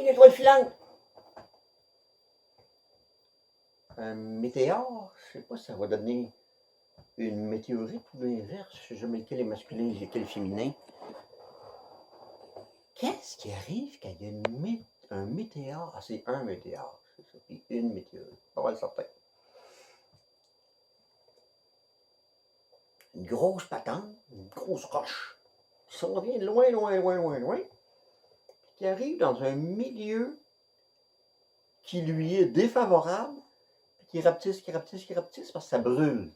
une étoile filante! Un météore, je sais pas si ça va donner une météorite ou l'inverse. Je sais jamais lequel est masculin et lequel est féminin. Qu'est-ce qui arrive quand il y a un météore? Ah, c'est un météore, c'est ça. Puis une météorite, pas mal certain. Une grosse patente, une grosse roche, qui s'en vient loin, loin, loin, loin, loin, qui arrive dans un milieu qui lui est défavorable, qui rapetisse, parce que ça brûle.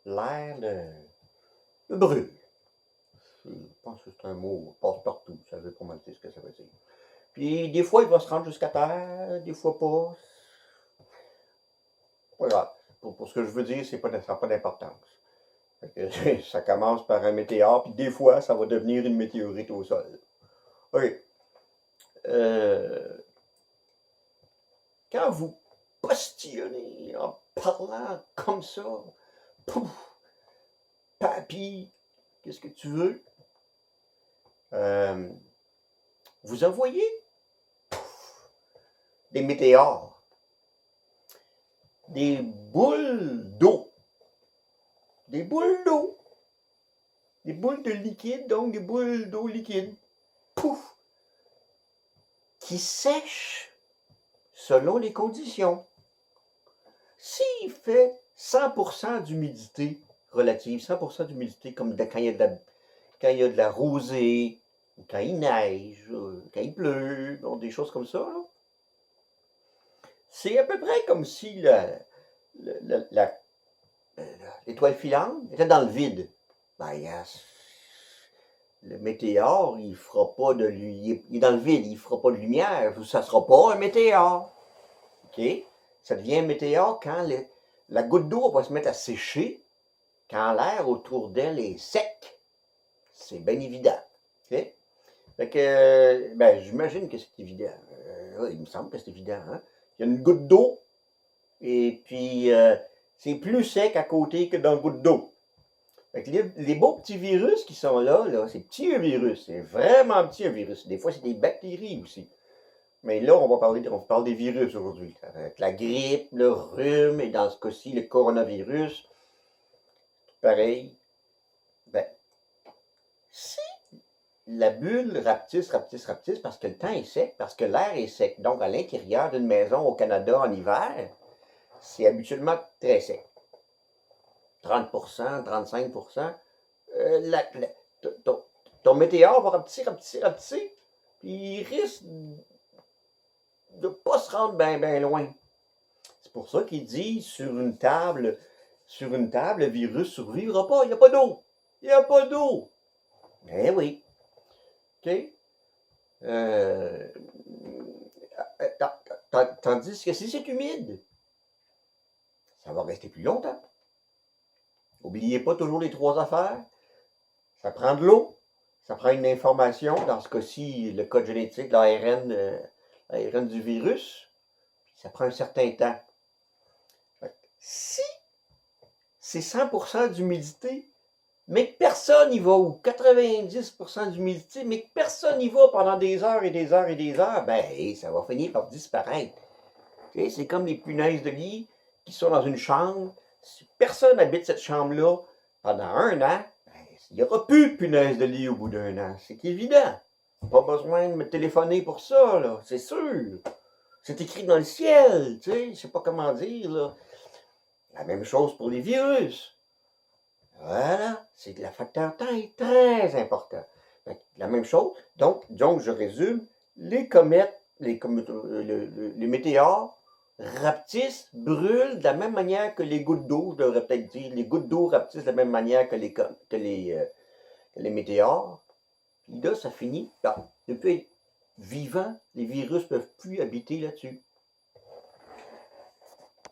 L'air le brûle. Je pense que c'est un mot passe-partout, ça veut pas mal dire ce que ça veut dire. Puis des fois, il va se rendre jusqu'à terre, des fois pas. Pas grave. Pour ce que je veux dire, ça n'a pas d'importance. Ça commence par un météore, puis des fois, ça va devenir une météorite au sol. OK. Quand vous postillonnez en parlant comme ça, pouf, papy, qu'est-ce que tu veux? Vous envoyez des météores, des boules d'eau, des boules d'eau, des boules de liquide, donc des boules d'eau liquide, pouf, qui sèchent selon les conditions. S'il fait 100% d'humidité relative, 100% d'humidité comme quand il y a de la rosée, quand il neige, quand il pleut, donc des choses comme ça, là. C'est à peu près comme si l'étoile filante était dans le vide. Ben, le météore, il fera pas de il est dans le vide, il fera pas de lumière, ça sera pas un météore. OK? Ça devient un météore quand la goutte d'eau va se mettre à sécher, quand l'air autour d'elle est sec. C'est bien évident. OK? Fait que, ben, j'imagine que c'est évident. Il me semble que c'est évident. Hein? Il y a une goutte d'eau, et puis c'est plus sec à côté que dans la goutte d'eau. Fait que les beaux petits virus qui sont là, c'est petits virus. C'est vraiment petit un virus. Des fois, c'est des bactéries aussi. Mais là, on parle des virus aujourd'hui. Avec la grippe, le rhume, et dans ce cas-ci, le coronavirus. Pareil. Ben, si la bulle rapetisse, parce que le temps est sec, parce que l'air est sec. Donc, à l'intérieur d'une maison au Canada en hiver, c'est habituellement très sec. 30%, 35%. Ton météore va rapetisser, puis il risque de ne pas se rendre bien loin. C'est pour ça qu'il dit sur une table, le virus ne survivra pas. Il n'y a pas d'eau. Il n'y a pas d'eau. Eh oui. OK? Tandis que si c'est humide, ça va rester plus longtemps. N'oubliez pas toujours les trois affaires. Ça prend de l'eau, ça prend une information, dans ce cas-ci, le code génétique, l'ARN du virus, puis ça prend un certain temps. Si c'est 100% d'humidité, mais que personne n'y va, ou 90% d'humidité, mais que personne n'y va pendant des heures et des heures et des heures, ben, ça va finir par disparaître. C'est comme les punaises de lit qui sont dans une chambre. Si personne habite cette chambre-là pendant un an, il n'y aura plus de punaises de lit au bout d'un an. C'est évident. Pas besoin de me téléphoner pour ça, là. C'est sûr. C'est écrit dans le ciel, tu sais. Je sais pas comment dire, là. La même chose pour les virus. Voilà. C'est que le facteur temps est très important. La même chose. Donc, je résume. Les comètes, les météores rapetissent, brûlent de la même manière que les gouttes d'eau, je devrais peut-être dire. Les gouttes d'eau rapetissent de la même manière que les météores. Puis là, ça finit. Depuis être vivant, les virus ne peuvent plus habiter là-dessus.